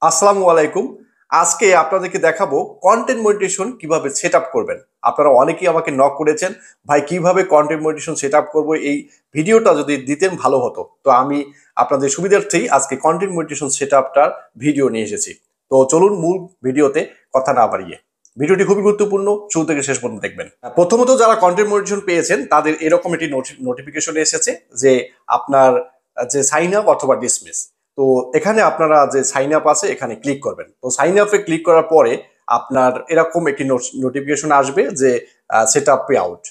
আসসালামু আলাইকুম। আজকে আপনাদেরকে দেখাবো কন্টেন্ট মনিটাইজেশন কিভাবে সেট আপ করবেন। আপনারা অনেকেই আমাকে নক করেছেন, ভাই কিভাবে কন্টেন্ট মনিটাইজেশন সেট আপ করবো, এই ভিডিওটা যদি দিতেন ভালো হতো। তো আমি আপনাদের সুবিধার্থেই আজকে কন্টেন্ট মনিটাইজেশন সেট আপটার ভিডিও নিয়ে এসেছি। তো চলুন মূল ভিডিওতে কথা না বাড়িয়ে, ভিডিওটি খুবই গুরুত্বপূর্ণ, শুরু থেকে শেষ পর্যন্ত দেখবেন। প্রথমত যারা কন্টেন্ট মনিটাইজেশন পেয়েছেন তাদের এরকম একটি নোটিফিকেশন এসেছে যে আপনার যে সাইন আপ অথবা ডিসমিস। তো এখানে আপনারা যে সাইন আপ আছে এখানে ক্লিক করবেন। তো সাইন আপে ক্লিক করার পরে আপনার এরকম একটি নোটিফিকেশন আসবে যে সেট আপ পে আউট।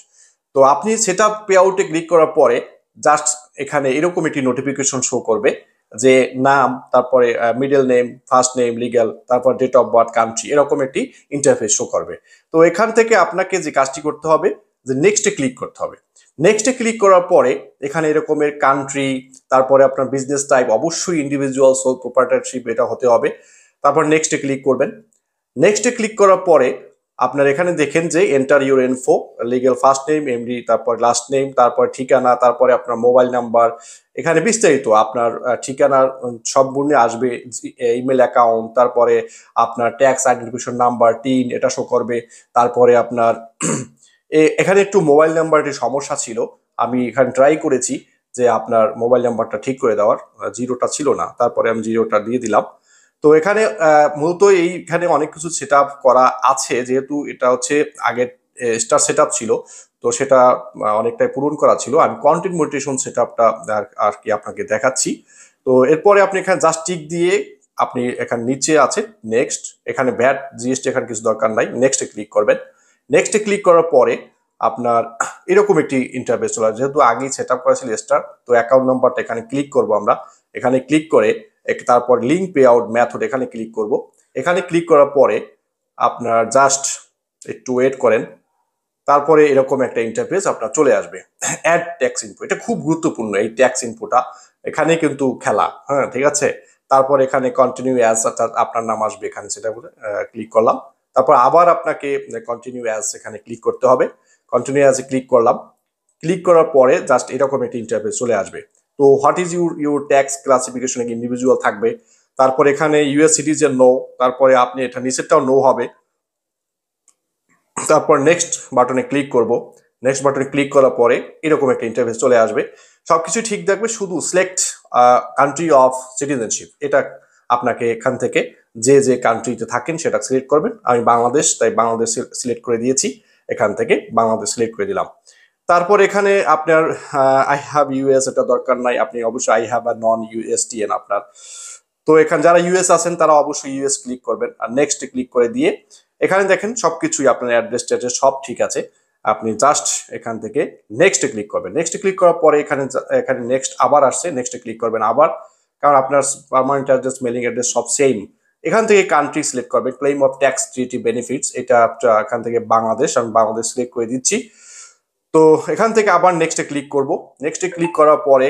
তো আপনি সেট আপ পে আউটে ক্লিক করার পরে জাস্ট এখানে এরকম একটি নোটিফিকেশন শো করবে যে নাম, তারপরে middle name, first name, legal, তারপর ডেট অফ বার্থ, কান্ট্রি, এরকম একটি ইন্টারফেস শো করবে। তো এখান থেকে আপনাকে যে কাজটি করতে হবে যে নেক্সটে ক্লিক করতে হবে। নেক্সটে ক্লিক করার পরে এখানে এরকমের কান্ট্রি, তারপরে আপনার বিজনেস টাইপ অবশ্যই ইন্ডিভিজুয়াল সোল প্রোপ্রাইটারশিপ এটা হতে হবে। তারপর নেক্সটে ক্লিক করবেন। নেক্সটে ক্লিক করার পরে আপনার এখানে দেখেন যে enter your info, legal first name, MD, তারপর লাস্ট নেম, তারপর ঠিকানা, তারপরে আপনার মোবাইল নাম্বার, এখানে বিস্তারিত আপনার ঠিকানার সম্পূর্ণ আসবে, ইমেল অ্যাকাউন্ট, তারপরে আপনার ট্যাক্স আইডেন্টিফিকেশন নাম্বার টিন এটা শো করবে। তারপরে আপনার এখানে একটু মোবাইল নাম্বারটির সমস্যা ছিল, আমি এখানে ট্রাই করেছি যে আপনার মোবাইল নাম্বারটা ঠিক করে দেওয়ার, জিরোটা ছিল না, তারপরে আমি জিরোটা দিয়ে দিলাম। তো এখানে মূলত এইখানে অনেক কিছু সেট আপ করা আছে, যেহেতু এটা হচ্ছে আগের স্টার সেট আপ ছিল, তো সেটা অনেকটাই পূরণ করা ছিল। আমি কন্টেন্ট মনিটাইজেশন সেট আপটা আর কি আপনাকে দেখাচ্ছি। তো এরপরে আপনি এখানে জাস্ট টিক দিয়ে আপনি এখানে নিচে আছে নেক্সট, এখানে ভ্যাট জিএসটি এখানে কিছু দরকার নাই, নেক্সটে ক্লিক করবেন। নেক্সটে ক্লিক করার পরে আপনার এরকম একটি ইন্টারফেস চলে আসবে। যেহেতু আগেই সেট আপ করা ছিল স্টার, তো অ্যাকাউন্ট নাম্বারটা এখানে ক্লিক করব আমরা। এখানে ক্লিক করে তারপর লিঙ্ক পে আউট মেথড এখানে ক্লিক করব। এখানে ক্লিক করার পরে আপনার জাস্ট একটু ওয়েট করেন, তারপরে এরকম একটা ইন্টারফেস আপনার চলে আসবে। অ্যাড ট্যাক্স ইনফো, এটা খুব গুরুত্বপূর্ণ, এই ট্যাক্স ইনফোটা এখানে কিন্তু খেলা, হ্যাঁ ঠিক আছে। তারপর এখানে কন্টিনিউ অ্যাজ, অর্থাৎ আপনার নাম আসবে এখানে, সেটা বলে ক্লিক করলাম। তারপর আবার আপনাকে কন্টিনিউ অ্যাজ এখানে ক্লিক করতে হবে। কন্টিনিউ অ্যাজে ক্লিক করলাম। ক্লিক করার পরে জাস্ট এরকম একটা ইন্টারফেস চলে আসবে। তো what is your tax classification, individual থাকবে। তারপর এখানে ইউএস সিটিজেন নো, তারপরে আপনি এটা নিচেরটাও নো হবে। তারপর নেক্সট বাটনে ক্লিক করব। নেক্সট বাটনে ক্লিক করার পরে এরকম একটা ইন্টারফেস চলে আসবে। সবকিছু ঠিক থাকবে, শুধু সিলেক্ট কান্ট্রি অফ সিটিজেনশিপ, এটা আপনাকে এখান থেকে যে যে কান্ট্রিতে থাকেন সেটা সিলেক্ট করবেন। আমি বাংলাদেশ, তাই বাংলাদেশ সিলেক্ট করে দিয়েছি, এখান থেকে বাংলাদেশ সিলেক্ট করে দিলাম। তারপর এখানে আপনার আই হ্যাভ ইউএস এটা দরকার নাই, আপনি অবশ্যই আই হ্যাভ আর নন ইউএসটিএন আপনার। তো এখানে যারা ইউএস আছেন তারা অবশ্যই ইউএস ক্লিক করবেন, আর নেক্সট ক্লিক করে দিয়ে এখানে দেখেন সবকিছুই আপনার অ্যাড্রেস ট্যাড্রেস সব ঠিক আছে। আপনি জাস্ট এখান থেকে নেক্সটে ক্লিক করবেন। নেক্সটে ক্লিক করার পরে এখানে এখানে নেক্সট আবার আসছে, নেক্সটে ক্লিক করবেন আবার, কারণ আপনার পার্মানেন্ট অ্যাড্রেস, মেলিং অ্যাড্রেস সব সেম। এখান থেকে কান্ট্রি সিলেক্ট করবেন, claim of tax treaty benefits, এটা এখান থেকে বাংলাদেশ, আমি বাংলাদেশ সিলেক্ট করে দিচ্ছি। তো এখান থেকে আবার নেক্সটে ক্লিক করব। নেক্সটে ক্লিক করার পরে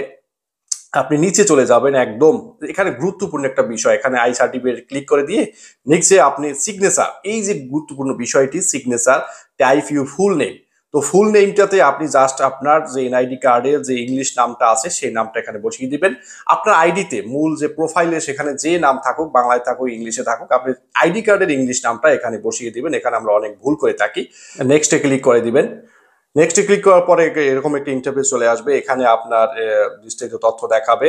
আপনি নিচে চলে যাবেন একদম, এখানে গুরুত্বপূর্ণ একটা বিষয়, এখানে আই সার্টিফিকেট ক্লিক করে দিয়ে নিচে আপনি সিগনেচার, এই যে গুরুত্বপূর্ণ বিষয়টি signature, type your full name. তো ফুল নেমটাতে আপনি জাস্ট আপনার যে এনআইডি কার্ডের যে ইংলিশ নামটা আছে সেই নামটা এখানে বসিয়ে দিবেন। আপনার আইডিতে মূল যে প্রোফাইলে সেখানে যে নাম থাকুক, বাংলায় থাকুক ইংলিশে থাকুক, আপনি আইডি কার্ডের ইংলিশ নামটা এখানে বসিয়ে দিবেন। এখানে আমরা অনেক ভুল করে থাকি। নেক্সটে ক্লিক করে দিবেন। নেক্সট ক্লিক করার পরে এরকম একটা ইন্টারফেস চলে আসবে, এখানে আপনার বিস্তারিত তথ্য দেখাবে।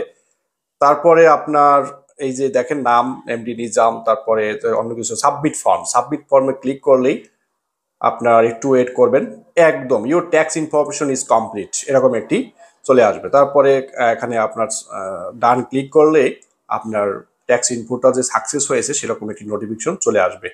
তারপরে আপনার এই যে দেখেন নাম এমডি নিজাম, তারপরে অন্য কিছু সাবমিট ফর্ম, সাবমিট ফর্মে ক্লিক করলেই আপনার একটু ওয়েট করবেন, একদম your tax information is complete এরকম একটি চলে আসবে। তারপরে এখানে আপনার ডান ক্লিক করলে আপনার ট্যাক্স ইনপুটটা যে সাকসেস হয়েছে সেরকম একটি নোটিফিকেশন চলে আসবে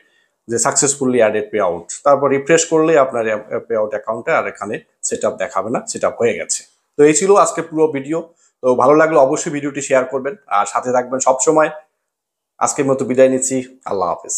যে সাকসেসফুলি অ্যাডেড পে আউট। তারপর রিফ্রেশ করলে আপনার পে আউট অ্যাকাউন্টে আর এখানে সেট আপ দেখাবে না, সেট আপ হয়ে গেছে। তো এই ছিল আজকে পুরো ভিডিও। তো ভালো লাগলে অবশ্যই ভিডিওটি শেয়ার করবেন আর সাথে থাকবেন সবসময়। আজকের মতো বিদায় নিচ্ছি, আল্লাহ হাফেজ।